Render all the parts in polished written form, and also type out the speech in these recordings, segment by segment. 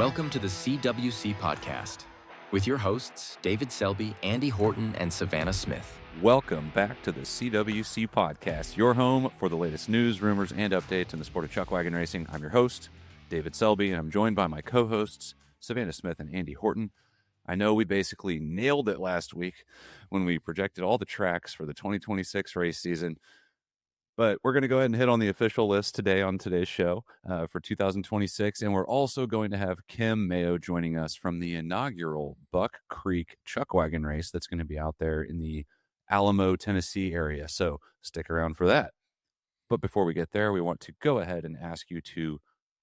Welcome to the CWC Podcast with your hosts, David Selby, Andy Horton, and Savannah Smith. Welcome back to the CWC Podcast, your home for the latest news, rumors, and updates in the sport of chuckwagon racing. I'm your host, David Selby, and I'm joined by my co-hosts, Savannah Smith and Andy Horton. I know we basically nailed it last week when we projected all the tracks for the 2026 race season, but we're going to go ahead and hit on the official list today on today's show for 2026, and we're also going to have Kim Mayo joining us from the inaugural Buck Creek Chuckwagon Race that's going to be out there in the Almo, Tennessee area, so stick around for that. But before we get there, we want to go ahead and ask you to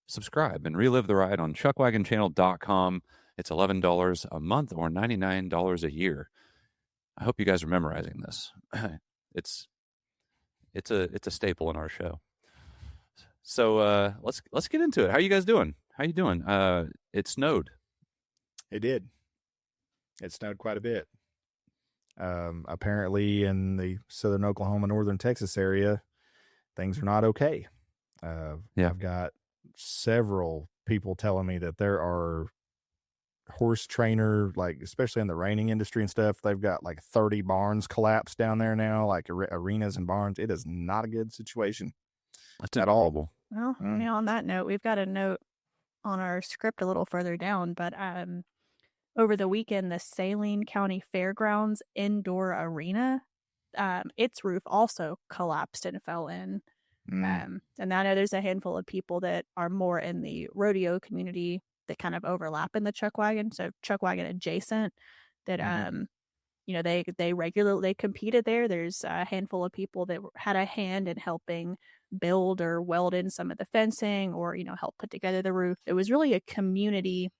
subscribe and relive the ride on chuckwagonchannel.com. It's $11 a month or $99 a year. I hope you guys are memorizing this. It's a staple in our show. So let's get into it. How are you guys doing? It snowed. It did. It snowed quite a bit. Apparently in the southern Oklahoma, northern Texas area, things are not okay. I've got several people telling me that there are horse trainer, like especially in the reining industry and stuff, they've got like 30 barns collapsed down there now, like arenas and barns. It is not a good situation. That's at all. Well, on that note, we've got a note on our script a little further down, but over the weekend, the Saline County Fairgrounds indoor arena, its roof also collapsed and fell in. And I know there's a handful of people that are more in the rodeo community that kind of overlap in the chuckwagon, so chuckwagon adjacent, that they competed there. There's a handful of people that had a hand in helping build or weld in some of the fencing, or help put together the roof. It was really a community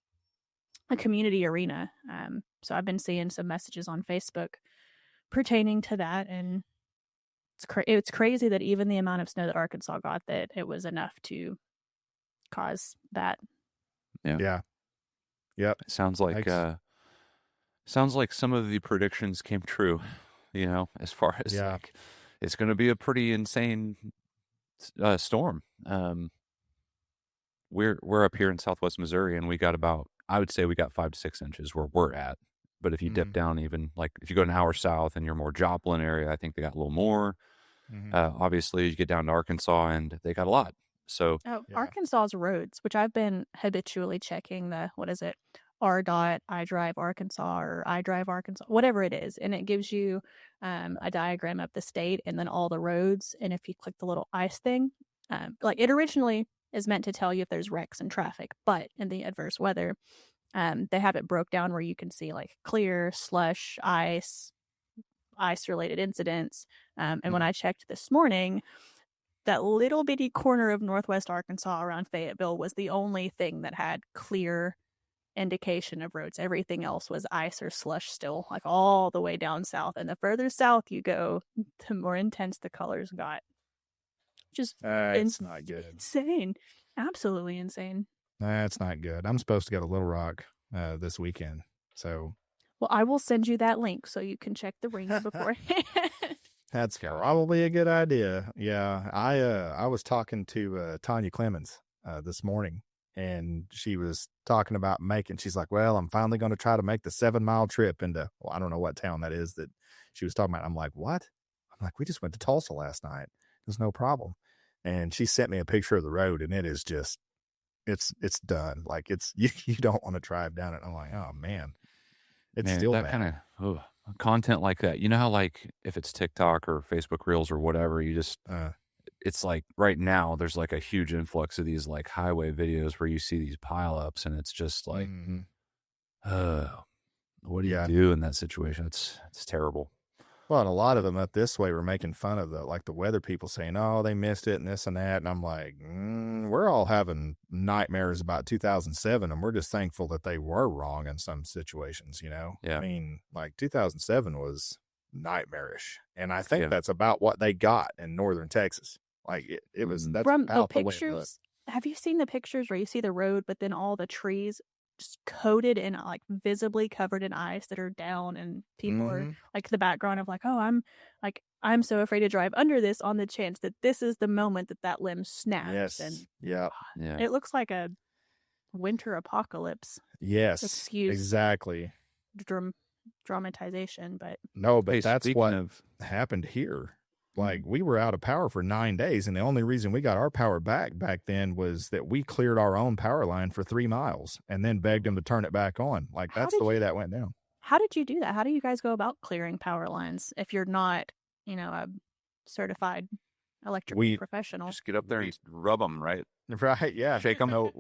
arena. So I've been seeing some messages on Facebook pertaining to that, and it's crazy that even the amount of snow that Arkansas got, that it was enough to cause that. Yeah. Yep. Sounds like some of the predictions came true, as far as like, it's going to be a pretty insane storm. We're up here in Southwest Missouri, and we got I would say we got 5 to 6 inches where we're at. But if you dip down, even like if you go an hour south and you're more Joplin area, I think they got a little more. Obviously you get down to Arkansas and they got a lot. So Arkansas's roads, which I've been habitually checking RDOT, I Drive Arkansas, or I Drive Arkansas, whatever it is. And it gives you a diagram of the state and then all the roads. And if you click the little ice thing, like it originally is meant to tell you if there's wrecks and traffic, but in the adverse weather, they have it broke down where you can see like clear, slush, ice related incidents. And when I checked this morning, that little bitty corner of northwest Arkansas around Fayetteville was the only thing that had clear indication of roads. Everything else was ice or slush still, like all the way down south. And the further south you go, the more intense the colors got. Just it's not good. Insane. Absolutely insane. That's not good. I'm supposed to go to Little Rock this weekend. So, well, I will send you that link so you can check the ring beforehand. That's probably a good idea. Yeah, I was talking to Tanya Clemens this morning, and she was talking about she's like, well, I'm finally going to try to make the 7-mile trip into, I don't know what town that is that she was talking about. I'm like, what? I'm like, we just went to Tulsa last night. There's no problem. And she sent me a picture of the road, and it is just, it's done. Like you don't want to drive down it. I'm like, oh man, it's still that kind of content like that. You know how like if it's TikTok or Facebook Reels or whatever, you just it's like right now there's like a huge influx of these like highway videos where you see these pileups, and it's just like, what do you do in that situation? It's terrible. Well, and a lot of them up this way were making fun of the weather people, saying, oh, they missed it and this and that. And I'm like, we're all having nightmares about 2007, and we're just thankful that they were wrong in some situations, Yeah. I mean, like 2007 was nightmarish. And I think that's about what they got in northern Texas. Like it was, that's from about the the pictures. way it looked. Have you seen the pictures where you see the road, but then all the trees just coated in, like visibly covered in ice that are down, and people are like the background of like, oh, I'm so afraid to drive under this on the chance that this is the moment that limb snaps. Yes. And yeah. it looks like a winter apocalypse. Yes, Excuse exactly. Dramatization, but No, but Hey, that's speaking what of- happened here. Like, we were out of power for 9 days, and the only reason we got our power back then was that we cleared our own power line for 3 miles and then begged them to turn it back on. Like, How that's did the way you- that went down. how did you do that? How do you guys go about clearing power lines if you're not, a certified electrical professional? Just get up there and rub them, right? Right, yeah. Shake 'em. No,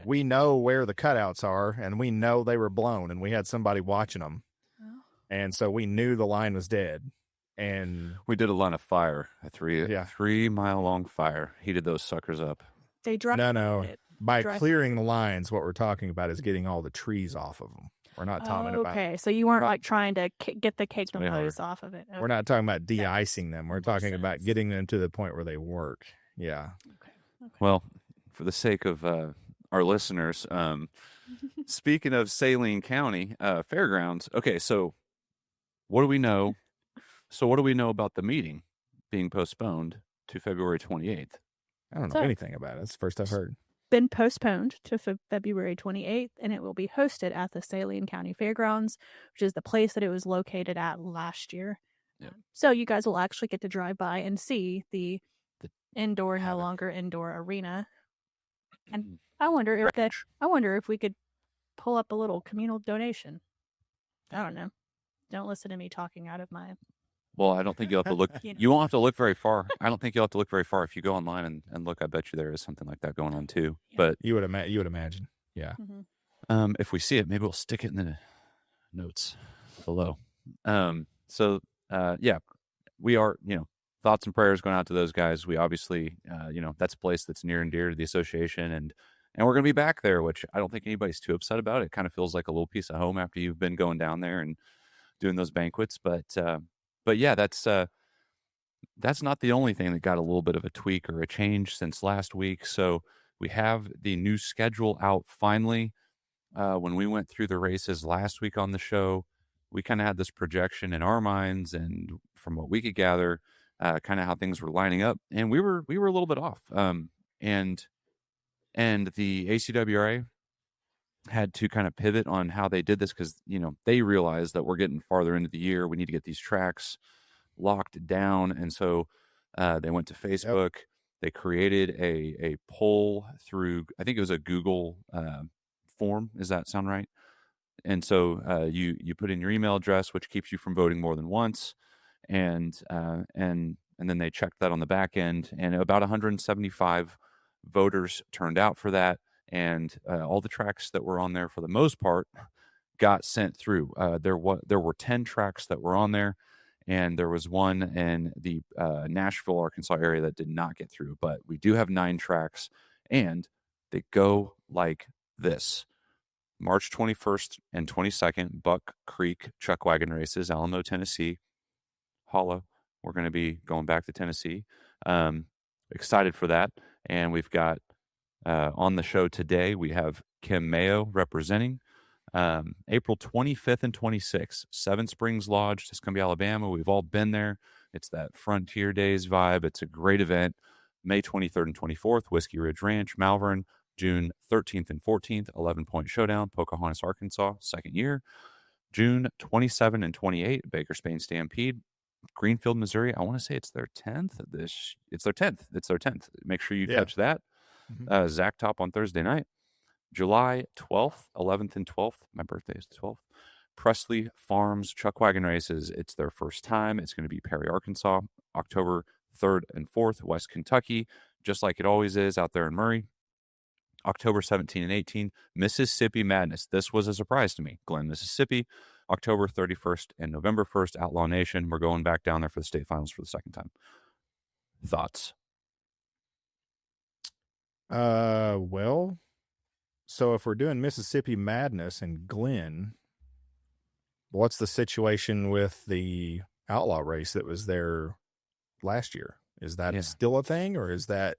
we know where the cutouts are, and we know they were blown, and we had somebody watching them. Oh. And so we knew the line was dead. And We did a line of fire, a 3-mile long fire. Heated those suckers up. They drive no. it. By Dry- clearing the lines, what we're talking about is getting all the trees off of them. We're not talking about. Okay, so you weren't like trying to get the cake way nose off of it. Okay. We're not talking about de-icing them. We're Makes talking about sense. getting them to the point where they work. Yeah. Okay. Well, for the sake of our listeners, speaking of Saline County Fairgrounds, okay, so what do we know? What do we know about the meeting being postponed to February 28th? I don't know So- anything about it. It's the first I've heard. Been postponed to February 28th, and it will be hosted at the Saline County Fairgrounds, which is the place that it was located at last year. Yep. So you guys will actually get to drive by and see the indoor, no havoc. longer indoor arena. And I wonder if we could pull up a little communal donation. I don't know. Don't listen to me talking out of my. Well, I don't think you'll have to look. You know. You won't have to look very far. I don't think you'll have to look very far if you go online and look. I bet you there is something like that going on too. Yeah. But You would imagine. Yeah. Mhm. if we see it, maybe we'll stick it in the notes below. Yeah, we are. Thoughts and prayers going out to those guys. We obviously, that's a place that's near and dear to the association, and we're going to be back there, which I don't think anybody's too upset about. It kind of feels like a little piece of home after you've been going down there and doing those banquets. But yeah, that's not the only thing that got a little bit of a tweak or a change since last week. So we have the new schedule out finally. When we went through the races last week on the show, we kind of had this projection in our minds, and from what we could gather, kind of how things were lining up, and we were a little bit off. And the ACWRA had to kind of pivot on how they did this because they realized that we're getting farther into the year. We need to get these tracks locked down, and so they went to Facebook. Yep. They created a poll through, I think it was a Google form. Does that sound right? And so you put in your email address, which keeps you from voting more than once, and then they checked that on the back end, and about 175 voters turned out for that. And all the tracks that were on there, for the most part, got sent through. There were 10 tracks that were on there, and there was one in the Nashville, Arkansas area that did not get through. But we do have 9 tracks, and they go like this. March 21st and 22nd, Buck Creek Chuckwagon Races, Almo, Tennessee. Hollow. We're going to be going back to Tennessee. Excited for that. And we've got on the show today, we have Kim Mayo representing. April 25th and 26th, Seven Springs Lodge, Tuscumbia, Alabama. We've all been there. It's that Frontier Days vibe. It's a great event. May 23rd and 24th, Whiskey Ridge Ranch, Malvern. June 13th and 14th, 11-Point Showdown, Pocahontas, Arkansas, second year. June 27 and 28, Baker Spain Stampede, Greenfield, Missouri. I want to say it's their 10th. It's their 10th. Make sure you catch that. Mm-hmm. Zach Top on Thursday night. July 12th, 11th, and 12th. My birthday is the 12th. Presley Farms Chuckwagon Races. It's their first time. It's going to be Perry, Arkansas. October 3rd and 4th, West Kentucky, just like it always is out there in Murray. October 17 and 18, Mississippi Madness. This was a surprise to me. Glenn, Mississippi. October 31st and November 1st, Outlaw Nation. We're going back down there for the state finals for the second time. Thoughts? Well, so if we're doing Mississippi Madness and Glenn, what's the situation with the Outlaw race that was there last year? Is that still a thing, or is that?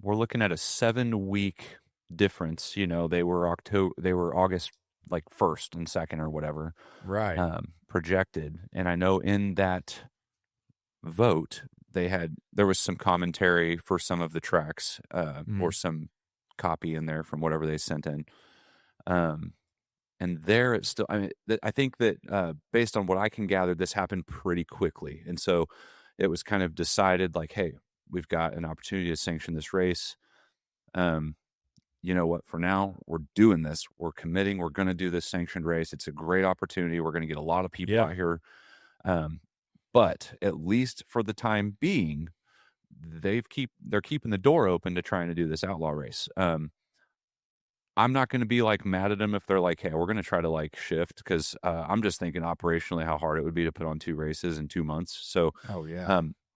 We're looking at a 7-week difference. They were August like 1st and 2nd or whatever, right? Projected. And I know in that vote there was some commentary for some of the tracks or some copy in there from whatever they sent in. And there it's still, I mean, I think that based on what I can gather, this happened pretty quickly. And so it was kind of decided like, hey, we've got an opportunity to sanction this race. You know what, for now, we're doing this. We're committing. We're going to do this sanctioned race. It's a great opportunity. We're going to get a lot of people out here. But at least for the time being, they're keeping the door open to trying to do this outlaw race. I'm not going to be like mad at them if they're like, hey, we're going to try to like shift, because I'm just thinking operationally how hard it would be to put on 2 races in 2 months. So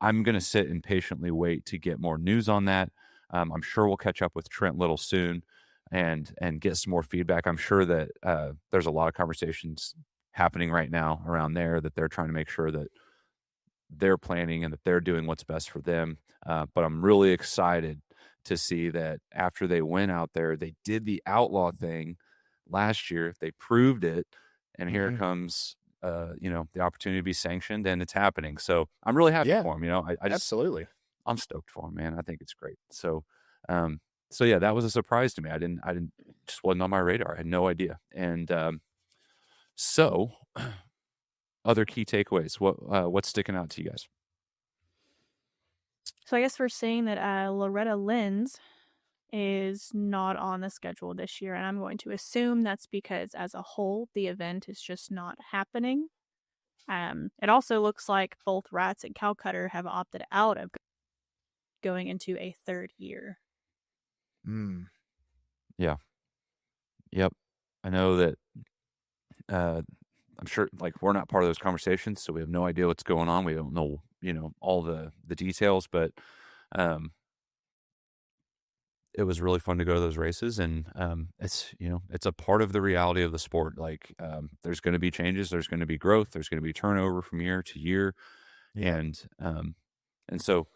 I'm going to sit and patiently wait to get more news on that. I'm sure we'll catch up with Trent Little soon and get some more feedback. I'm sure that there's a lot of conversations happening right now around there that they're trying to make sure that they're planning and that they're doing what's best for them. But I'm really excited to see that after they went out there, they did the outlaw thing last year. They proved it, and here comes the opportunity to be sanctioned, and it's happening. So I'm really happy for them. I just, absolutely. I'm stoked for them, man. I think it's great. So yeah, that was a surprise to me. I didn't just wasn't on my radar. I had no idea. And so other key takeaways. What's sticking out to you guys? So I guess we're seeing that Loretta Lynn's is not on the schedule this year, and I'm going to assume that's because as a whole, the event is just not happening. It also looks like both Rats and Cowcutter have opted out of going into a 3rd year. Yeah. Yep. I know that I'm sure like we're not part of those conversations, so we have no idea what's going on. We don't know, all the details, but it was really fun to go to those races, and it's a part of the reality of the sport. Like there's going to be changes, there's going to be growth, there's going to be turnover from year to year. And so,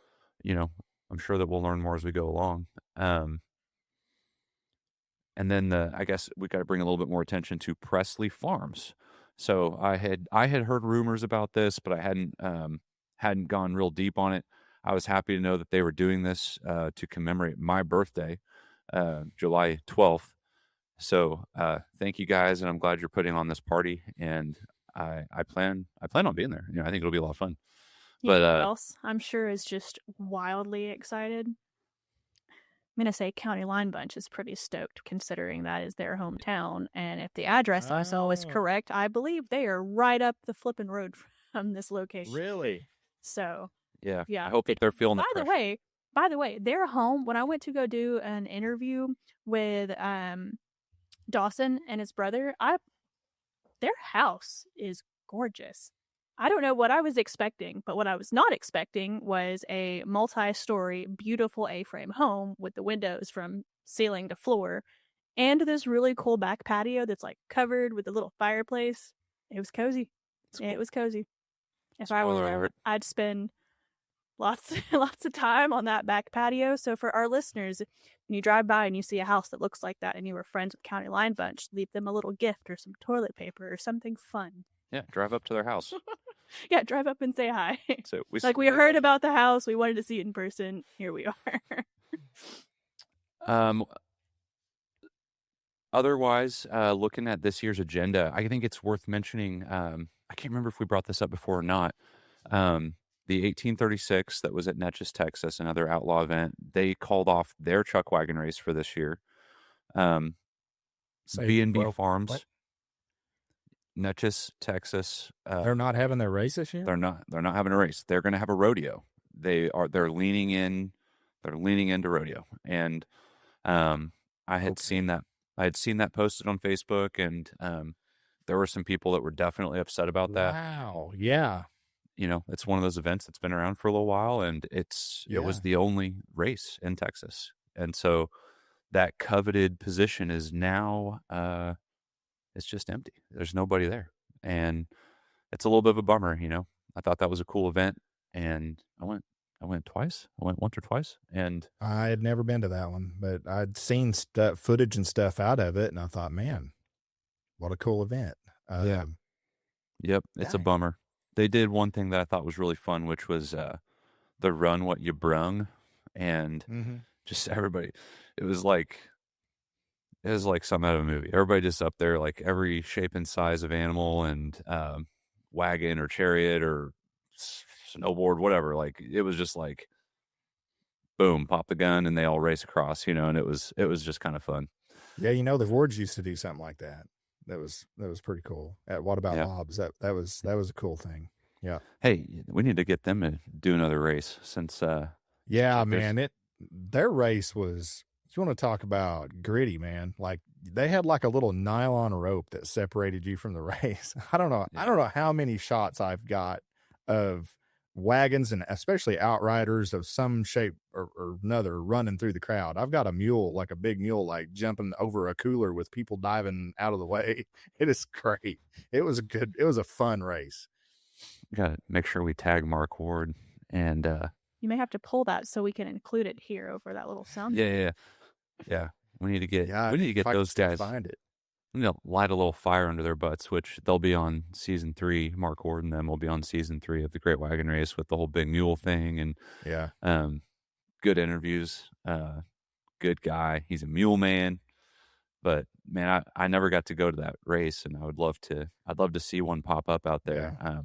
I'm sure that we'll learn more as we go along. And then I guess we got to bring a little bit more attention to Presley Farms. So I had heard rumors about this, but I hadn't gone real deep on it. I was happy to know that they were doing this to commemorate my birthday, July 12th. So thank you guys, and I'm glad you're putting on this party. And I plan on being there. I think it'll be a lot of fun. But else I'm sure is just wildly excited. I'm going to say County Line Bunch is pretty stoked, considering that is their hometown. And if the address I saw is correct, I believe they are right up the flipping road from this location. Really? So, yeah. I hope that they're feeling the pressure. By the way, their home, when I went to go do an interview with Dawson and his brother, their house is gorgeous. I don't know what I was expecting, but what I was not expecting was a multi-story, beautiful A-frame home with the windows from ceiling to floor, and this really cool back patio that's like covered with a little fireplace. It was cozy. Cool. It was cozy. If I were there, I'd spend lots of time on that back patio. So for our listeners, when you drive by and you see a house that looks like that and you were friends with County Line Bunch, leave them a little gift or some toilet paper or something fun. Yeah, drive up to their house. Yeah, drive up and say hi. So we heard about the house. We wanted to see it in person. Here we are. Otherwise, looking at this year's agenda, I think it's worth mentioning. I can't remember if we brought this up before or not. The 1836 that was at Natchez, Texas, another outlaw event, they called off their chuckwagon race for this year. B&B Farms. What? Natchez, Texas. They're not having their race this year? They're not having a race. They're going to have a rodeo. They're leaning into rodeo. And I had seen that posted on Facebook, and there were some people that were definitely upset about that. Wow. Yeah. It's one of those events that's been around for a little while, and it was the only race in Texas. And so that coveted position is now it's just empty. There's nobody there. And it's a little bit of a bummer, I thought that was a cool event, and I went twice. I went once or twice, and I had never been to that one, but I'd seen footage and stuff out of it, and I thought, man, what a cool event. Yeah. Yep. It's a bummer. They did one thing that I thought was really fun, which was the run what you brung, and just everybody. It was like is like something out of a movie. Everybody just up there, like every shape and size of animal and wagon or chariot or snowboard, whatever. Like it was just like, boom, pop the gun, and they all race across, and it was just kind of fun. Yeah, the Wards used to do something like that. That was pretty cool. What about Lobs? That was a cool thing. Yeah. Hey, we need to get them to do another race since. Yeah, man, their race was. You want to talk about gritty, man? Like they had like a little nylon rope that separated you from the race. I don't know. Yeah. I don't know how many shots I've got of wagons and especially outriders of some shape or another running through the crowd. I've got a mule, like a big mule, like jumping over a cooler with people diving out of the way. It is great. It was a fun race. Got to make sure we tag Mark Ward and you may have to pull that so we can include it here over that little sound. Yeah. We need to get those guys. Find it. Light a little fire under their butts, which they'll be on season 3. Mark Ward and them will be on season 3 of the Great Wagon Race with the whole big mule thing and good interviews. Good guy. He's a mule man. But man, I never got to go to that race, and I'd love to see one pop up out there. Yeah.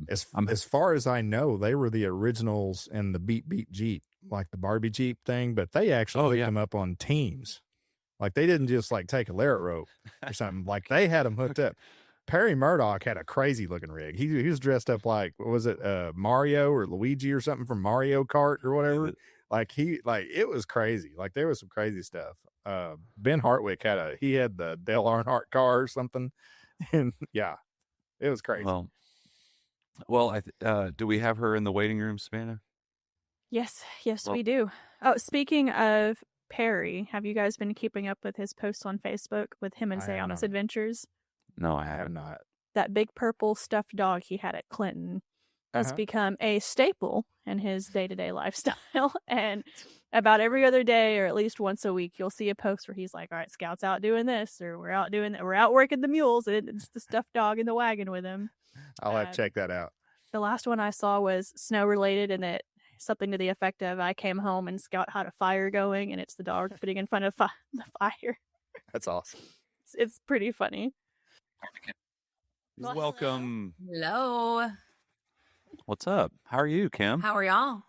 As far as I know, they were the originals in the Beat Jeep, like the Barbie Jeep thing, but they actually hooked them up on teams. Like they didn't just like take a Larrett rope or something. Like they had them hooked up. Perry Murdoch had a crazy looking rig. He was dressed up like, what was it, Mario or Luigi or something from Mario Kart or whatever. It was crazy. Like there was some crazy stuff. Ben Hartwick had the Dale Earnhardt car or something. And yeah, it was crazy. Well, do we have her in the waiting room, Savannah? Yes, we do. Oh, speaking of Perry, have you guys been keeping up with his posts on Facebook with him and Sayana's adventures? No, I have not. That big purple stuffed dog he had at Clinton has become a staple in his day-to-day lifestyle. And about every other day or at least once a week, you'll see a post where he's like, all right, Scout's out doing this, or we're out doing that. We're out working the mules. And it's the stuffed dog in the wagon with him. I'll have to check that out. The last one I saw was snow related, and it something to the effect of I came home and Scout had a fire going, and it's the dog putting in front of the fire. That's awesome. It's pretty funny. Welcome. Hello. What's up? How are you, Kim? How are y'all?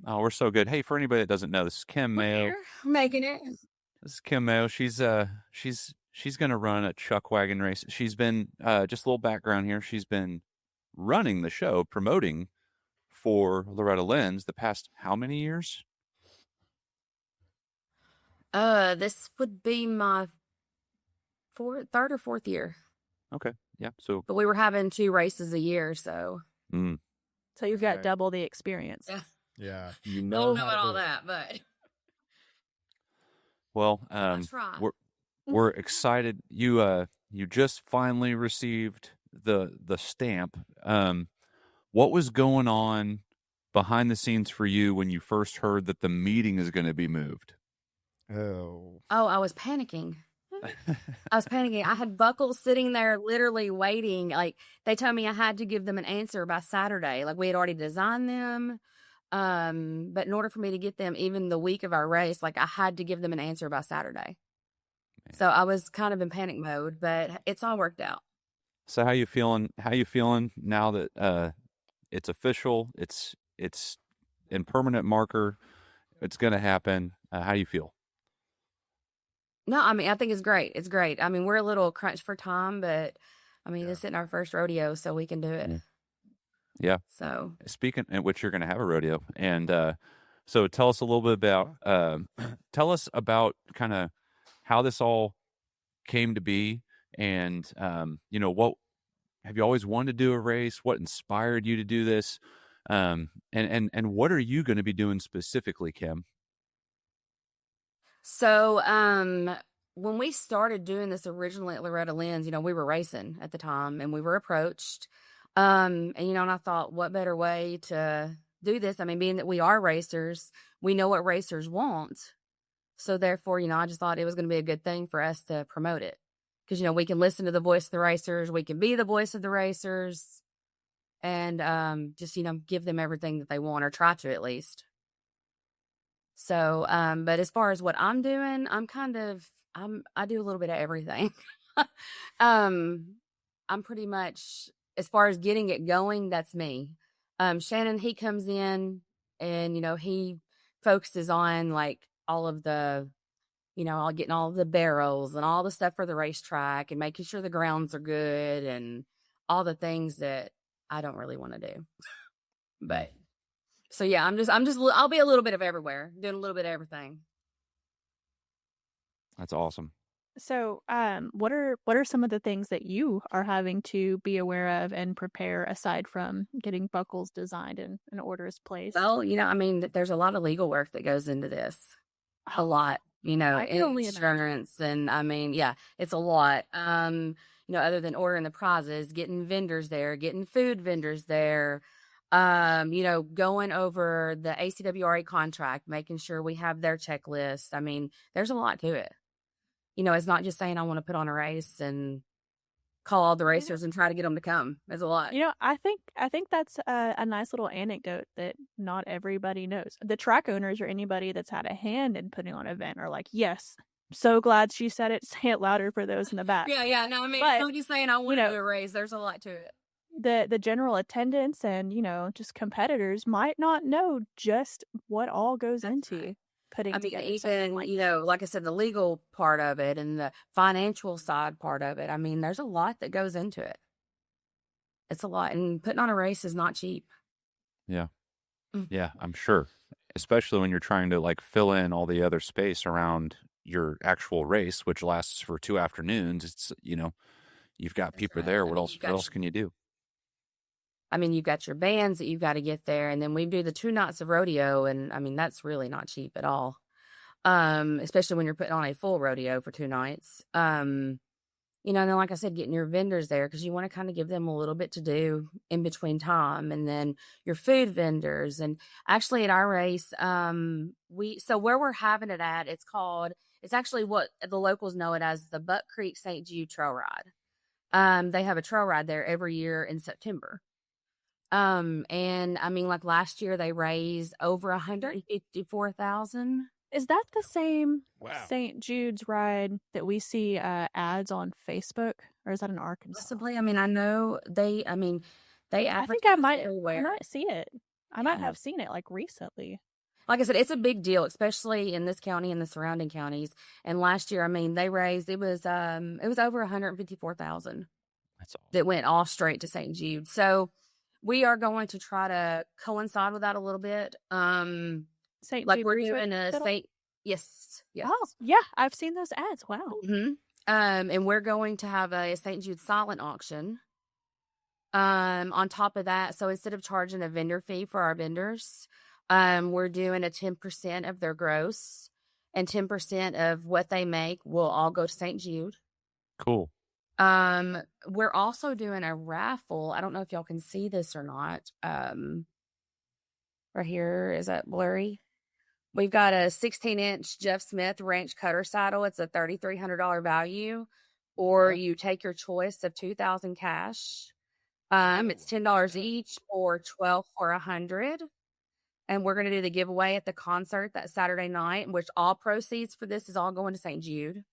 Oh, we're so good. Hey, for anybody that doesn't know, this is Kim Mayo. We're making it. This is Kim Mayo. She's going to run a Chuckwagon race. She's been just a little background here. She's been running the show, promoting for Loretta Lynn's the past how many years? This would be my third or fourth year. Okay, yeah. But we were having 2 races a year, so. So you've got double the experience. Yeah. I don't know about all that, but. Well, that's right. We're excited. You just finally received the stamp. What was going on behind the scenes for you when you first heard that the meeting is going to be moved? Oh, I was panicking. I had Buckles sitting there literally waiting. Like, they told me I had to give them an answer by Saturday. Like, we had already designed them. But in order for me to get them even the week of our race, like, I had to give them an answer by Saturday. Man. So I was kind of in panic mode, but it's all worked out. So how you feeling now that it's official, it's in permanent marker, it's going to happen? How do you feel? No, I mean, I think it's great. It's great. I mean, we're a little crunched for time, but I mean, This isn't our first rodeo, so we can do it. Yeah. So speaking of which, you're going to have a rodeo. And so tell us a little bit about, kind of how this all came to be. And, what have you always wanted to do a race? What inspired you to do this? And what are you going to be doing specifically, Kim? So, when we started doing this originally at Loretta Lynn's, we were racing at the time and we were approached. And I thought, what better way to do this? I mean, being that we are racers, we know what racers want. So therefore, I just thought it was going to be a good thing for us to promote it. Because, we can listen to the voice of the racers. We can be the voice of the racers. And just, give them everything that they want, or try to at least. So, but as far as what I'm doing, I'm kind of I do a little bit of everything. I'm pretty much, as far as getting it going, that's me. Shannon, he comes in and, he focuses on like all of the, getting all of the barrels and all the stuff for the racetrack and making sure the grounds are good and all the things that I don't really want to do. But so yeah, I'll be a little bit of everywhere, doing a little bit of everything. That's awesome. So, what are some of the things that you are having to be aware of and prepare aside from getting buckles designed and orders placed? Well, there's a lot of legal work that goes into this. A lot, I can only insurance, and yeah, it's a lot. Other than ordering the prizes, getting vendors there, getting food vendors there, going over the ACWRA contract, making sure we have their checklist. There's a lot to it. It's not just saying I want to put on a race and call all the racers and try to get them to come. There's a lot. I think that's a nice little anecdote that not everybody knows. The track owners or anybody that's had a hand in putting on an event are like, yes, so glad she said it. Say it louder for those in the back. Yeah. No, I'm just saying I want to do a race. There's a lot to it. The general attendance and, just competitors might not know just what all goes into right. putting together. Even, like I said, the legal part of it and the financial side part of it. There's a lot that goes into it. It's a lot. And putting on a race is not cheap. Yeah. Yeah, I'm sure. Especially when you're trying to like fill in all the other space around your actual race, which lasts for 2 afternoons. It's, you've got people right. there. What else can you do? You've got your bands that you've got to get there. And then we do the 2 nights of rodeo. And that's really not cheap at all. Especially when you're putting on a full rodeo for 2 nights. And then, like I said, getting your vendors there because you want to kind of give them a little bit to do in between time. And then your food vendors. And actually at our race, so where we're having it at, it's actually what the locals know it as the Buck Creek St. Jude Trail Ride. They have a trail ride there every year in September. And like last year they raised over $154,000. Is that the same St. Jude's ride that we see ads on Facebook, or is that in Arkansas? Possibly. I know they I think I might everywhere. see it. I might have seen it like recently. Like I said, it's a big deal, especially in this county and the surrounding counties. And last year, they raised it was over $154,000. That's awesome. That went all straight to St. Jude. So we are going to try to coincide with that a little bit. St. Like Jude we're doing a St. Yes. Oh, yeah, I've seen those ads. Wow. Mm-hmm. And we're going to have a St. Jude silent auction. On top of that, so instead of charging a vendor fee for our vendors, we're doing a 10% of their gross, and 10% of what they make will all go to St. Jude. Cool. We're also doing a raffle. I don't know if y'all can see this or not. Right here, is that blurry? We've got a 16-inch Jeff Smith Ranch Cutter saddle. It's a $3,300 value, or you take your choice of $2,000 cash. It's $10 each, or $12 for $100. And we're going to do the giveaway at the concert that Saturday night, which all proceeds for this is all going to St. Jude.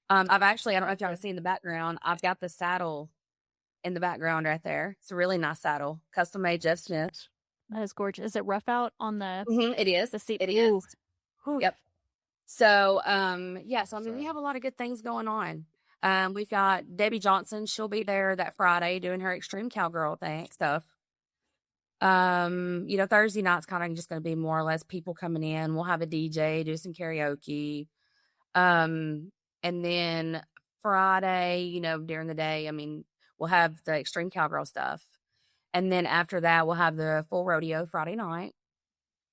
I don't know if y'all can see in the background, I've got the saddle in the background right there. It's a really nice saddle, custom made Jeff Smith. That is gorgeous. Is it rough out on the? Mm-hmm, it is. The seat. It is. Ooh. Yep. So, we have a lot of good things going on. We've got Debbie Johnson. She'll be there that Friday doing her extreme cowgirl stuff. Thursday night's kind of just going to be more or less people coming in. We'll have a DJ, do some karaoke. And then Friday, during the day, we'll have the extreme cowgirl stuff. And then after that, we'll have the full rodeo Friday night.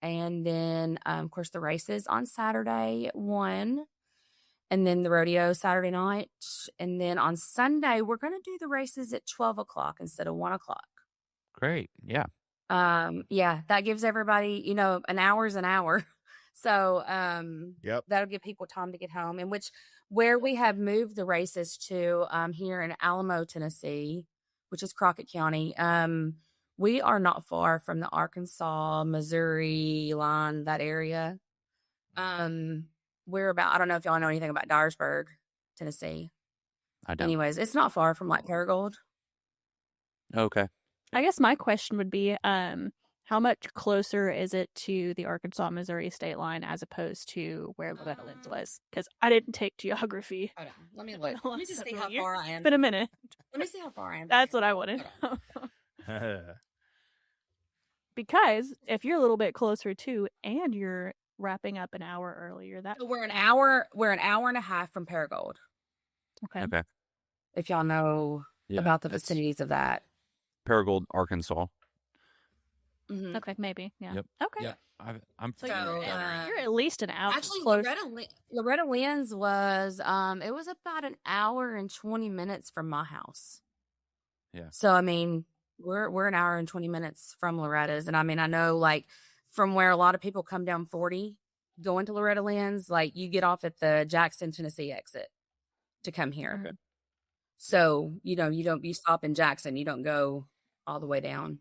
And then, of course, the races on Saturday at 1. And then the rodeo Saturday night. And then on Sunday, we're going to do the races at 12 o'clock instead of 1 o'clock. Great. Yeah. That gives everybody, an hour's an hour. So, that'll give people time to get home. And where we have moved the races to, here in Almo, Tennessee, which is Crockett County, we are not far from the Arkansas, Missouri line, that area. we're about, I don't know if y'all know anything about Dyersburg, Tennessee. I don't. Anyways, it's not far from like Paragould. Okay. I guess my question would be, how much closer is it to the Arkansas-Missouri state line as opposed to where Loretta Lynn's was? Because I didn't take geography. Hold on. Let me look. Let me just see how Years. far I am. It's been a minute. Let me see how far I am. That's what I wanted. Because if you're a little bit closer too, and you're wrapping up an hour earlier, that So we're an hour and a half from Paragould. okay. Okay. If y'all know Yeah, about the that's vicinities of that. Paragould, Arkansas. Mhm. Okay, maybe. Yeah. Yep. Okay. Yeah. I'm So So, you're at least an hour Actually, close. Loretta Lynn's was it was about an hour and 20 minutes from my house. Yeah. So I mean, we're an hour and 20 minutes from Loretta's, and I mean, I know like from where a lot of people come down 40 going to Loretta Lynn's, like you get off at the Jackson, Tennessee exit to come here. Okay. So you stop in Jackson, you don't go all the way down.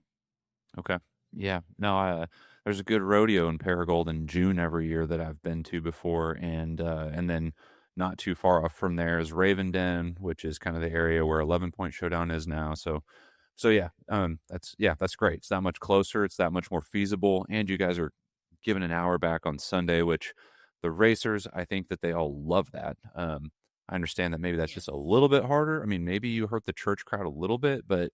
Okay. Yeah. No, there's a good rodeo in Paragould in June every year that I've been to before, and then not too far off from there is Raven Den, which is kind of the area where 11 Point Showdown is now. So yeah, that's great. It's that much closer. It's that much more feasible, and you guys are given an hour back on Sunday, which the racers, I think that they all love that. I understand that maybe that's just a little bit harder. I mean, maybe you hurt the church crowd a little bit, but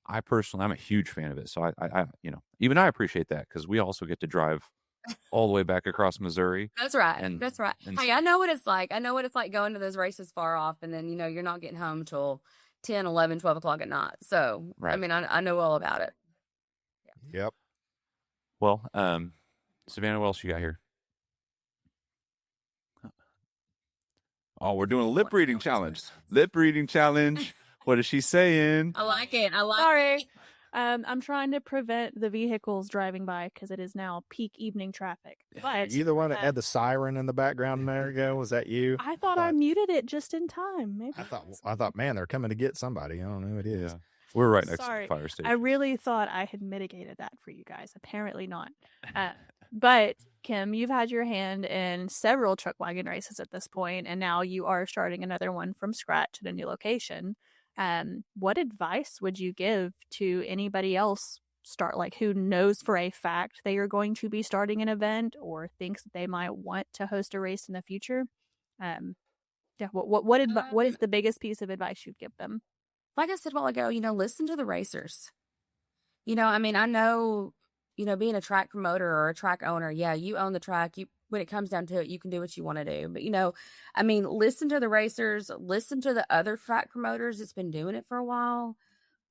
I personally, I'm a huge fan of it. So I even I appreciate that because we also get to drive all the way back across Missouri. That's right. And- That's right. and- Hey, I know what it's like. I know what it's like going to those races far off, and then you're not getting home till 10, 11, 12 o'clock at night. So I Right. mean, I know all about it. Yep. Well, Savannah, what else you got here? Oh, we're doing a lip reading challenge. Lip reading challenge. What is she saying? I like it. Sorry. I'm trying to prevent the vehicles driving by because it is now peak evening traffic. But You the one that had the siren in the background a minute ago? Was that you? I thought I muted it just in time. Maybe I thought, man, they're coming to get somebody. I don't know who it is. Yeah. We're right next to Sorry. the fire station. I really thought I had mitigated that for you guys. Apparently not. But Kim, you've had your hand in several truck wagon races at this point, and now you are starting another one from scratch at a new location. What advice would you give to anybody else who knows for a fact they are going to be starting an event or thinks that they might want to host a race in the future? What is the biggest piece of advice you'd give them? Like I said a while ago, listen to the racers. I mean, I know, being a track promoter or a track owner, yeah, you own the track. When it comes down to it, you can do what you want to do. But, I mean, listen to the racers, listen to the other track promoters that's been doing it for a while.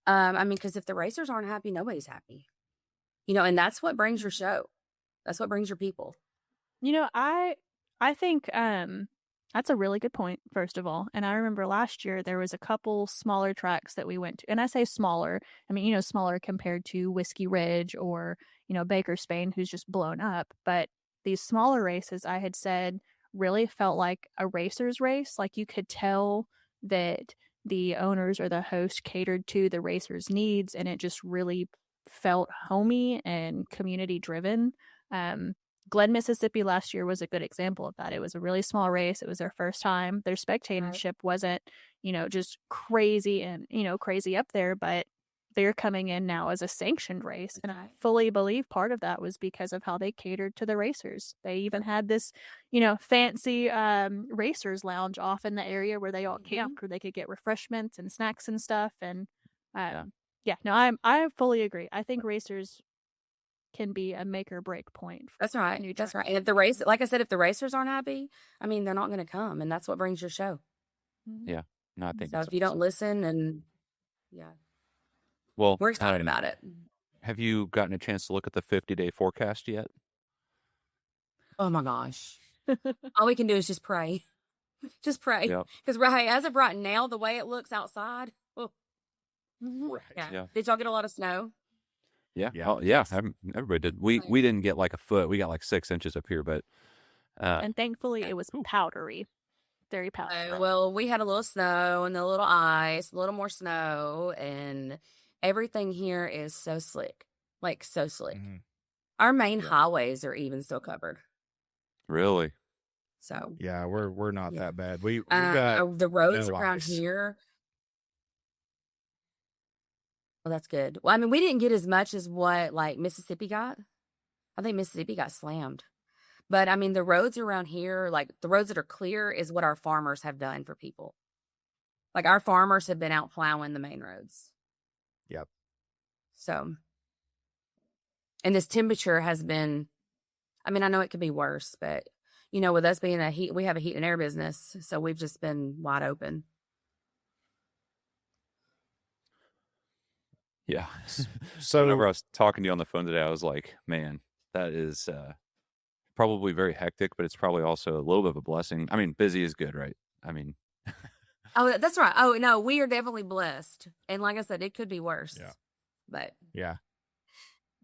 I mean, because if the racers aren't happy, nobody's happy. And that's what brings your show. That's what brings your people. I think that's a really good point, first of all. And I remember last year there was a couple smaller tracks that we went to. And I say smaller, I mean, smaller compared to Whiskey Ridge or, Baker Spain, who's just blown up. But these smaller races, I had said, really felt like a racer's race. Like you could tell that the owners or the host catered to the racers' needs, and it just really felt homey and community driven. Glen, Mississippi last year was a good example of that. It was a really small race. It was their first time. Their spectatorship wasn't, just crazy and, crazy up there, but they're coming in now as a sanctioned race. And I fully believe part of that was because of how they catered to the racers. They even had this, fancy racers lounge off in the area where they all camped, where they could get refreshments and snacks and stuff. And I fully agree. I think racers can be a make or break point. That's right. That's right. And if the racers aren't happy, I mean, they're not going to come, and that's what brings your show. Yeah. No, I think So if you don't listen, and well, we're excited about it. Have you gotten a chance to look at the 50-day forecast yet? Oh my gosh! All we can do is just pray, just pray. Yep. Because as of right now, the way it looks outside, Right. Yeah. Did y'all get a lot of snow? Yeah. Yeah. Oh, yeah. Everybody did. We didn't get like a foot. We got like 6 inches up here, but and thankfully it was powdery, very powdery. Well, we had a little snow and a little ice, a little more snow, and everything here is so slick, like so slick. Mm-hmm. Our main highways are even still covered. really, So Yeah, we're not that bad. We uh, got the roads no around ice. here. Well, that's good. Well, I mean, we didn't get as much as what like Mississippi got. I think Mississippi got slammed. But I mean, the roads around here, like the roads that are clear, is what our farmers have done for people. Like our farmers have been out plowing the main roads. Yep. So, and this temperature has been, I mean, I know it could be worse, but you know, with us being we have a heat and air business, so we've just been wide open. Yeah. So whenever I was talking to you on the phone today, I was like, man, that is probably very hectic, but it's probably also a little bit of a blessing. I mean, busy is good, right? I mean, Oh, that's right. Oh, no, we are definitely blessed. And like I said, it could be worse. Yeah. But yeah.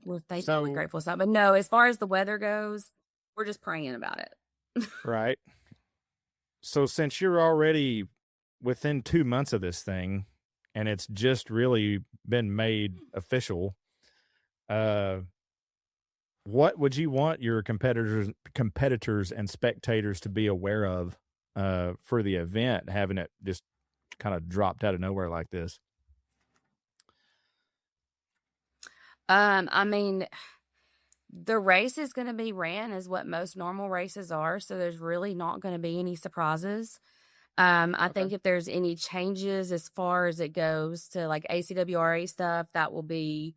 we're thankfully So- grateful. But no, as far as the weather goes, we're just praying about it. Right. So since you're already within 2 months of this thing and it's just really been made official, what would you want your competitors and spectators to be aware of for the event, having it just kind of dropped out of nowhere like this? I mean, the race is going to be ran as what most normal races are, so there's really not going to be any surprises. I think if there's any changes as far as it goes to like ACWRA stuff, that will be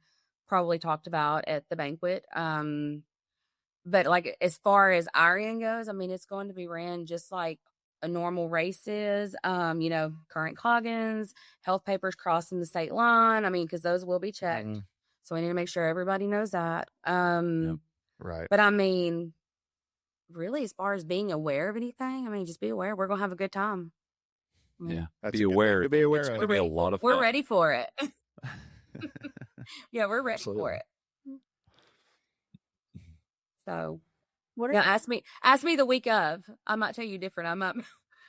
probably talked about at the banquet. But like as far as our end goes, I mean, it's going to be ran just like a normal race is. You know, current cloggins, health papers crossing the state line. I mean, because those will be checked. Mm-hmm. So we need to make sure everybody knows that. Yep. Right. But I mean, really, as far as being aware of anything, I mean, just be aware. We're going to have a good time. I mean, yeah. That's Be a good thing aware. to be aware It's of. going to be a lot of fun. we're ready for it. Yeah, we're ready Absolutely. for it. So, What are now ask me the week of. I might tell you different.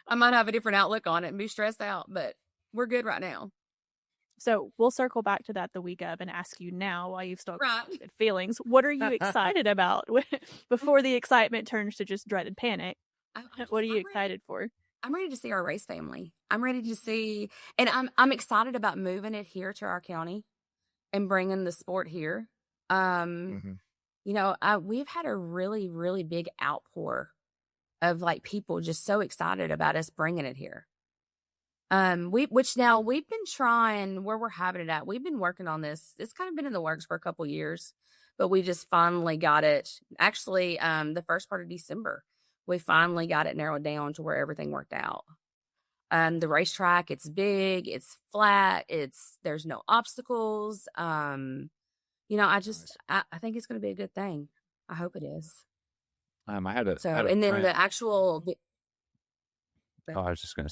I might have a different outlook on it and be stressed out, but we're good right now. So we'll circle back to that the week of and ask you now while you've still Right. got feelings. What are you excited about before the excitement turns to just dreaded panic? What are you excited for? I'm ready to see our race family. I'm ready to see, and I'm excited about moving it here to our county and bringing the sport here. Mhm. You know, we've had a really, really big outpour of like people just so excited about us bringing it here. Which now we've been trying where we're having it at. We've been working on this. It's kind of been in the works for a couple years, but we just finally got it. Actually, the first part of December, we finally got it narrowed down to where everything worked out. The racetrack, it's big, it's flat, there's no obstacles. You know, I think it's going to be a good thing. I hope it is. I had a And then friend- the actual. Oh, I was gonna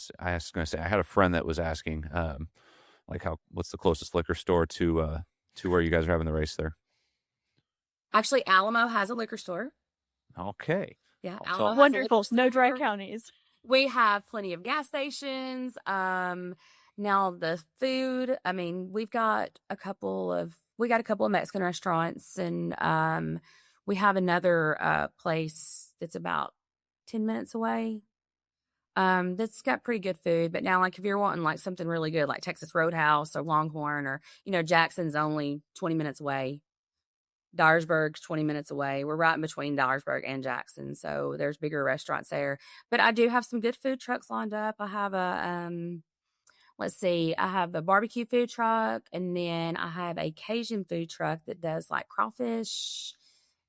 say I had a friend that was asking, like what's the closest liquor store to where you guys are having the race there? Actually, Almo has a liquor store. Okay. Yeah, So- Almo has a Wonderful. liquor No dry store. counties. We have plenty of gas stations. Now the food, I mean, we got a couple of Mexican restaurants, and we have another place that's about 10 minutes away. That's got pretty good food. But now, like, if you're wanting like something really good, like Texas Roadhouse or Longhorn, or Jackson's only 20 minutes away. Dyersburg's 20 minutes away. We're right in between Dyersburg and Jackson, so there's bigger restaurants there. But I do have some good food trucks lined up. I have I have a barbecue food truck, and then I have a Cajun food truck that does like crawfish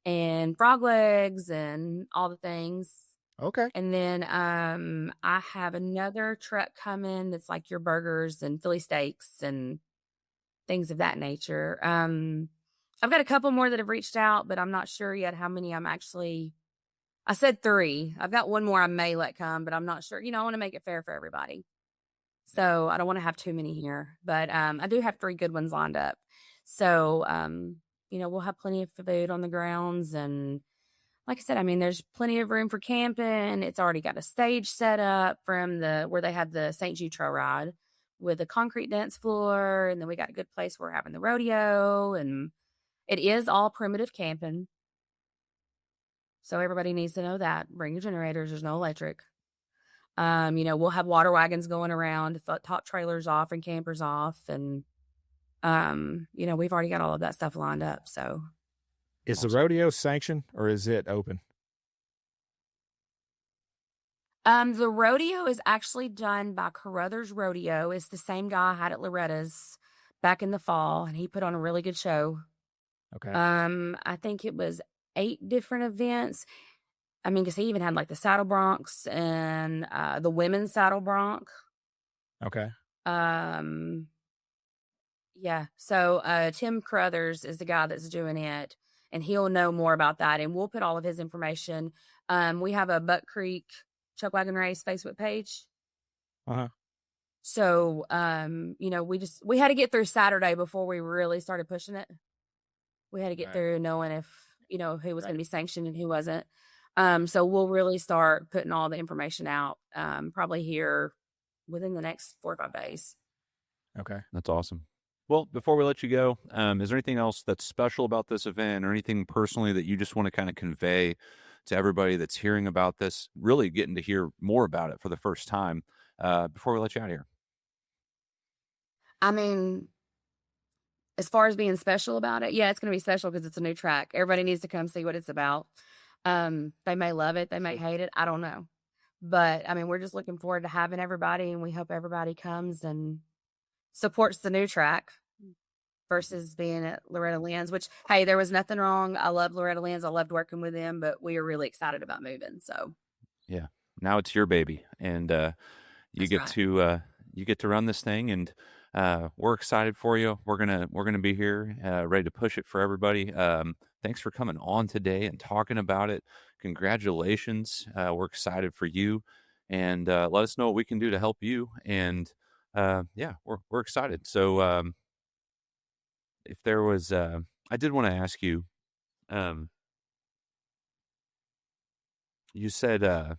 and frog legs and all the things. Okay. And then I have another truck coming that's like your burgers and Philly steaks and things of that nature. I've got a couple more that have reached out, but I'm not sure yet how many I said 3. I've got one more I may let come, but I'm not sure. I want to make it fair for everybody. So I don't want to have too many here, but I do have 3 good ones lined up. So, we'll have plenty of food on the grounds. And like I said, I mean, there's plenty of room for camping. It's already got a stage set up from where they had the St. Jude Trail Ride with a concrete dance floor. And then we got a good place where we're having the rodeo, and it is all primitive camping. So everybody needs to know that. Bring your generators. There's no electric. We'll have water wagons going around, top trailers off and campers off. And, we've already got all of that stuff lined up. So is the rodeo sanctioned or is it open? The rodeo is actually done by Carruthers Rodeo. It's the same guy I had at Loretta's back in the fall, and he put on a really good show. Okay. I think it was 8 different events. I mean, because he even had like the saddle broncs and the women's saddle bronc. Okay. Yeah. So Tim Carruthers is the guy that's doing it, and he'll know more about that. And we'll put all of his information. We have a Buck Creek Chuckwagon Race Facebook page. Uh-huh. So, we had to get through Saturday before we really started pushing it. We had to get through knowing if, who was going to be sanctioned and who wasn't. So we'll really start putting all the information out, probably here within the next 4 or 5 days. Okay. That's awesome. Well, before we let you go, is there anything else that's special about this event or anything personally that you just want to kind of convey to everybody that's hearing about this, really getting to hear more about it for the first time, before we let you out of here? I mean, as far as being special about it, yeah, it's going to be special because it's a new track. Everybody needs to come see what it's about. They may love it. They may hate it. I don't know. But, I mean, we're just looking forward to having everybody, and we hope everybody comes and supports the new track versus being at Loretta Lynn's, which, hey, there was nothing wrong. I love Loretta Lynn's. I loved working with them, but we are really excited about moving. So, yeah, now it's your baby, and you get to run this thing, and we're excited for you. We're gonna be here, ready to push it for everybody. Thanks for coming on today and talking about it. Congratulations. We're excited for you, and let us know what we can do to help you. And we're excited. So if there was, I did want to ask you, you said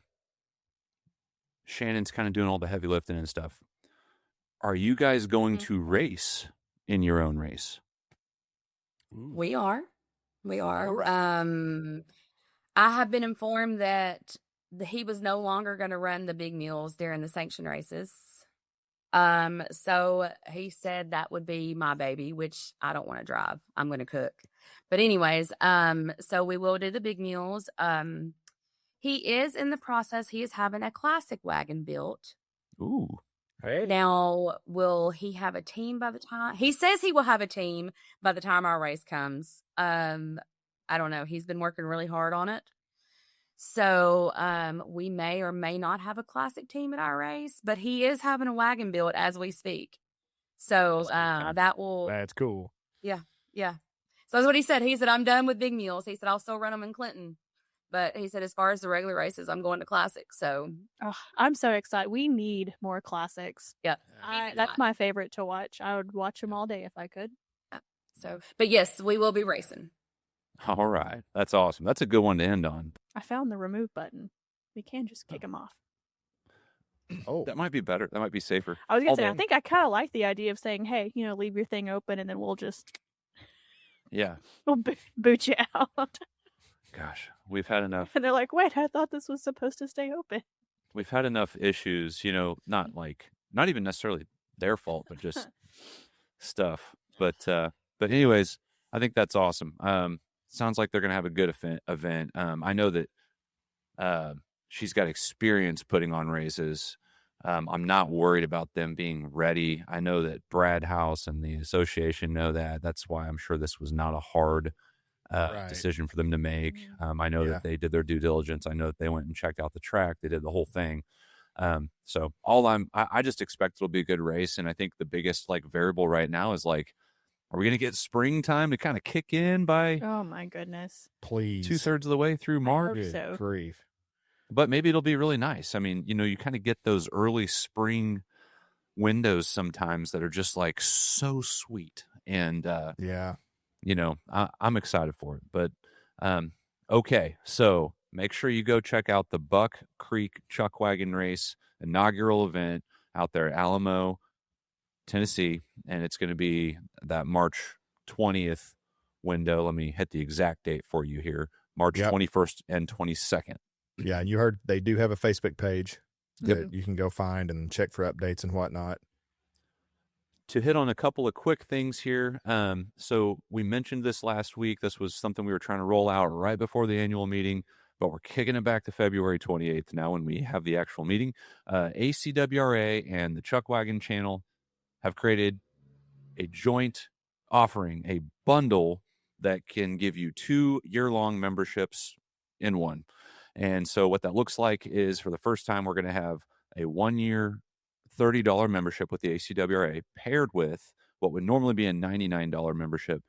Shannon's kind of doing all the heavy lifting and stuff. Are you guys going to race in your own race? We are. I have been informed that he was no longer going to run the big mules during the sanction races. So he said that would be my baby, which I don't want to drive. I'm going to cook. But anyways, so we will do the big mules. He is in the process. He is having a classic wagon built. Ooh. Hey. Now, will he have a team by the time? He says he will have a team by the time our race comes. I don't know. He's been working really hard on it. So we may or may not have a classic team at our race, but he is having a wagon built as we speak. So That's cool. Yeah. So that's what he said. He said, I'm done with big mules. He said, I'll still run them in Clinton. But he said, as far as the regular races, I'm going to classics. So I'm so excited. We need more classics. Yeah. That's my favorite to watch. I would watch them all day if I could. So, but yes, we will be racing. All right. That's awesome. That's a good one to end on. I found the remove button. We can just kick them off. Oh, That might be better. That might be safer. I was going to say, I Although- think I kind of like the idea of saying, hey, leave your thing open and then we'll Yeah. boot you out. Gosh, we've had enough. And they're like, wait, I thought this was supposed to stay open. We've had enough issues, not even necessarily their fault, but just stuff. But anyways, I think that's awesome. Sounds like they're going to have a good event. I know that she's got experience putting on races. I'm not worried about them being ready. I know that Brad House and the association know that. That's why I'm sure this was not a hard decision for them to make. I know that they did their due diligence. I know that they went and checked out the track. They did the whole thing. So I just expect it'll be a good race. And I think the biggest variable right now is are we going to get springtime to kind of kick in by Oh my goodness. please. 2/3 of the way through March? hope Good so. grief. But maybe it'll be really nice. I mean, you kind of get those early spring windows sometimes that are just so sweet. And, Yeah. I'm excited for it. But, okay. So make sure you go check out the Buck Creek Chuckwagon Race inaugural event out there at Almo, Tennessee. And it's going to be that March 20th window. Let me hit the exact date for you here. March Yep. 21st and 22nd. Yeah, and you heard they do have a Facebook page Yep. that you can go find and check for updates and whatnot. To hit on a couple of quick things here. So we mentioned this last week. This was something we were trying to roll out right before the annual meeting, but we're kicking it back to February 28th now when we have the actual meeting. ACWRA and the Chuckwagon channel have created a joint offering, a bundle that can give you 2 year-long memberships in one. And so what that looks like is, for the first time, we're going to have a 1-year $30 membership with the ACWRA paired with what would normally be a $99 membership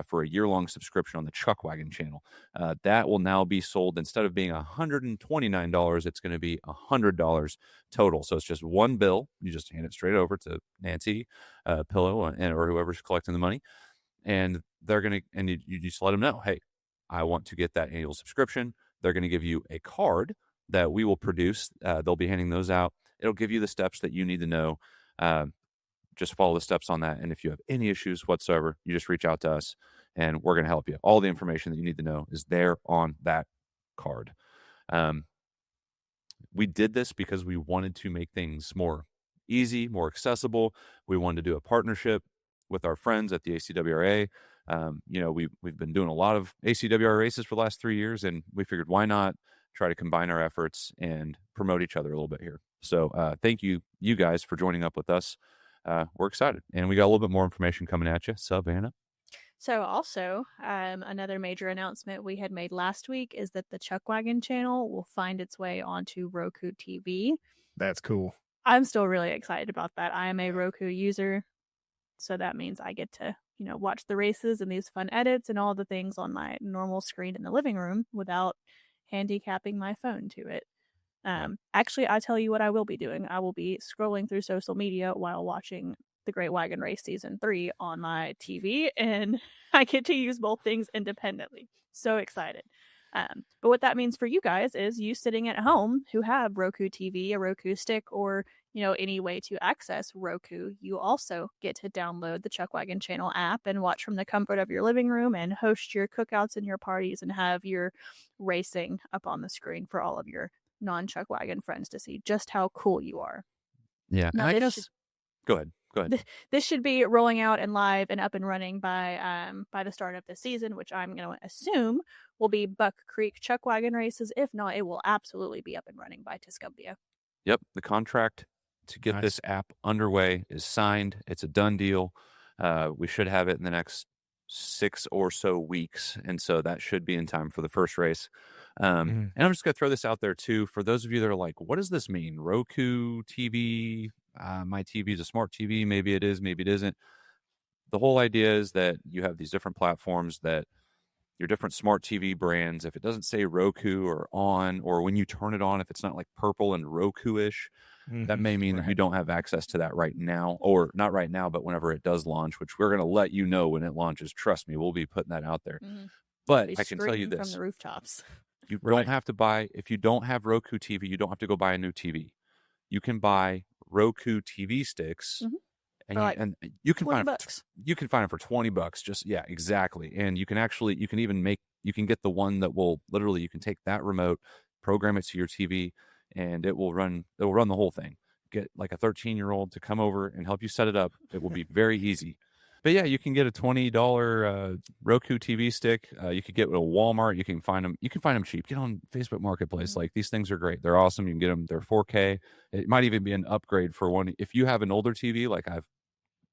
for a year-long subscription on the Chuckwagon channel. That will now be sold, instead of being $129, it's going to be $100 total. So it's just one bill. You just hand it straight over to Nancy, Pillow, or whoever's collecting the money. And they're going to, and you just let them know, hey, I want to get that annual subscription. They're going to give you a card that we will produce. They'll be handing those out. It'll give you the steps that you need to know. Just follow the steps on that. And if you have any issues whatsoever, you just reach out to us and we're going to help you. All the information that you need to know is there on that card. We did this because we wanted to make things more easy, more accessible. We wanted to do a partnership with our friends at the ACWRA. We've been doing a lot of ACWRA races for the last 3 years, and we figured, why not try to combine our efforts and promote each other a little bit here. So thank you guys for joining up with us. We're excited, and we got a little bit more information coming at you. Savannah? So also, another major announcement we had made last week is that the Chuckwagon channel will find its way onto Roku TV. That's cool. I'm still really excited about that. I am a Roku user, so that means I get to, watch the races and these fun edits and all the things on my normal screen in the living room without handicapping my phone to it. Actually, I tell you what I will be doing. I will be scrolling through social media while watching the Great Wagon Race Season 3 on my TV, and I get to use both things independently. So excited. But what that means for you guys is you sitting at home who have Roku TV, a Roku stick, or any way to access Roku, you also get to download the Chuckwagon channel app and watch from the comfort of your living room and host your cookouts and your parties and have your racing up on the screen for all of your non-Chuckwagon friends to see just how cool you are. Yeah. Now, Go ahead. This should be rolling out and live and up and running by the start of the season, which I'm going to assume will be Buck Creek Chuckwagon Races. If not, it will absolutely be up and running by Tiscobia. Yep. The contract to get this app underway is signed. It's a done deal. We should have it in the next 6 or so weeks. And so that should be in time for the first race. And I'm just going to throw this out there too. For those of you that are like, what does this mean? Roku TV, my TV is a smart TV. Maybe it is, maybe it isn't. The whole idea is that you have these different platforms, that your different smart TV brands, if it doesn't say Roku or on, or when you turn it on, if it's not like purple and Roku-ish, that may mean that you don't have access to that right now, or not right now, but whenever it does launch, which we're going to let you know when it launches. Trust me, we'll be putting that out there. But I can tell you this. From the rooftops. You don't have to buy, if you don't have Roku TV, you don't have to go buy a new TV. You can buy Roku TV sticks, and you can find them. You can find them for $20. Just exactly. And you can get the one that will literally, you can take that remote, program it to your TV, and it will run the whole thing. Get like a 13-year-old to come over and help you set it up. It will be very easy. But yeah, you can get a $20 Roku TV stick. You could get a Walmart. You can find them cheap. Get on Facebook Marketplace. Like, these things are great. They're awesome. You can get them. They're 4K. It might even be an upgrade for one. If you have an older TV, like I've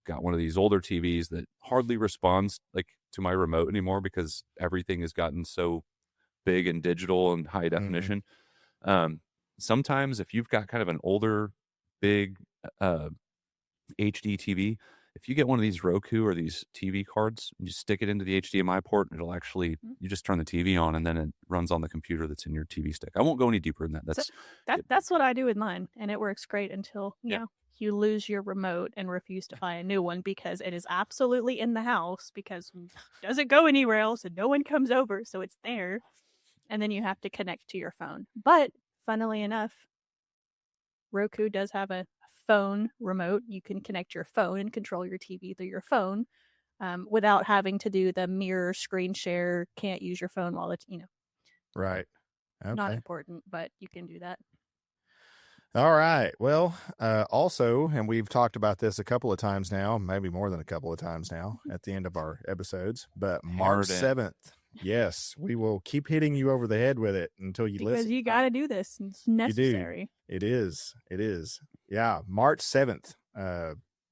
got one of these older TVs that hardly responds like to my remote anymore because everything has gotten so big and digital and high definition. Sometimes if you've got kind of an older, big HD TV, if you get one of these Roku or these TV cards and you stick it into the HDMI port, it'll actually, you just turn the TV on and then it runs on the computer that's in your TV stick. I won't go any deeper than that. That's what I do with mine, and it works great until you lose your remote and refuse to buy a new one because it is absolutely in the house because it doesn't go anywhere else and no one comes over, so it's there, and then you have to connect to your phone. But funnily enough, Roku does have a phone remote. You can connect your phone and control your TV through your phone without having to do the mirror screen share, can't use your phone while it's, Right. Okay. Not important, but you can do that. All right. Well, also, and we've talked about this a couple of times now, maybe more than a couple of times now at the end of our episodes, but March 7th, yes, we will keep hitting you over the head with it until you listen. Because you got to do this. It's necessary. It is. Yeah. March 7th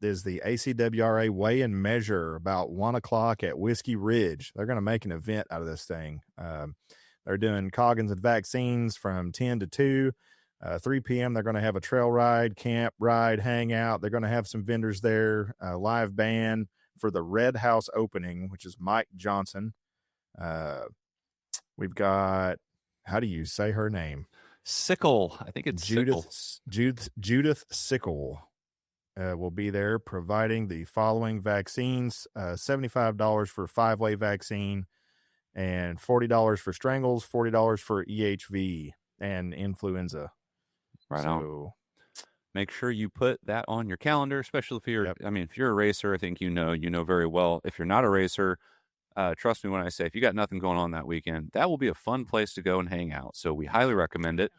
is the ACWRA weigh and measure about 1:00 at Whiskey Ridge. They're going to make an event out of this thing. They're doing Coggins and vaccines from 10 to 2. 3 p.m. they're going to have a trail ride, camp ride, hangout. They're going to have some vendors there, a live band for the Red House opening, which is Mike Johnson. We've got, how do you say her name? Sickle. I think it's Judith Sickle will be there providing the following vaccines, $75 for 5-way vaccine and $40 for strangles, $40 for EHV and influenza. Right on. Make sure you put that on your calendar, especially if you're, if you're a racer, I think you know very well. If you're not a racer, trust me when I say, if you got nothing going on that weekend, that will be a fun place to go and hang out. So we highly recommend it.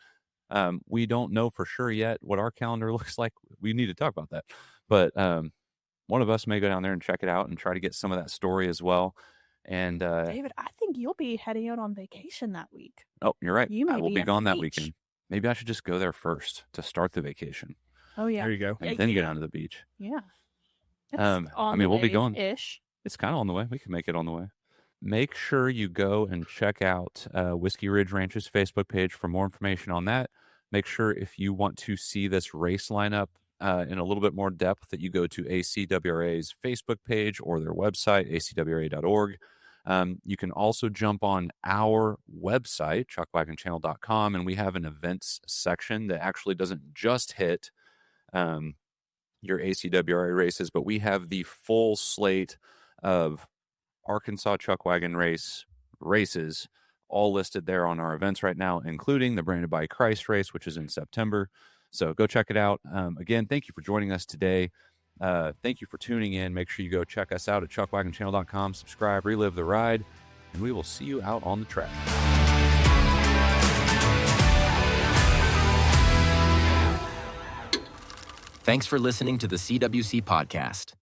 We don't know for sure yet what our calendar looks like. We need to talk about that. But one of us may go down there and check it out and try to get some of that story as well. And David, I think you'll be heading out on vacation that week. Oh, you're right. I will be gone that weekend. Maybe I should just go there first to start the vacation. Oh, yeah. There you go. And then get down to the beach. Yeah. We'll be going. Ish. It's kind of on the way. We can make it on the way. Make sure you go and check out Whiskey Ridge Ranch's Facebook page for more information on that. Make sure if you want to see this race lineup in a little bit more depth that you go to ACWRA's Facebook page or their website, acwra.org. You can also jump on our website, chuckwagonchannel.com, and we have an events section that actually doesn't just hit your ACWRA races, but we have the full slate of Arkansas Chuckwagon races all listed there on our events right now, including the Branded by Christ race, which is in September. So go check it out. Again, thank you for joining us today. Thank you for tuning in. Make sure you go check us out at chuckwagonchannel.com, subscribe, relive the ride, and we will see you out on the track. Thanks for listening to the CWC Podcast.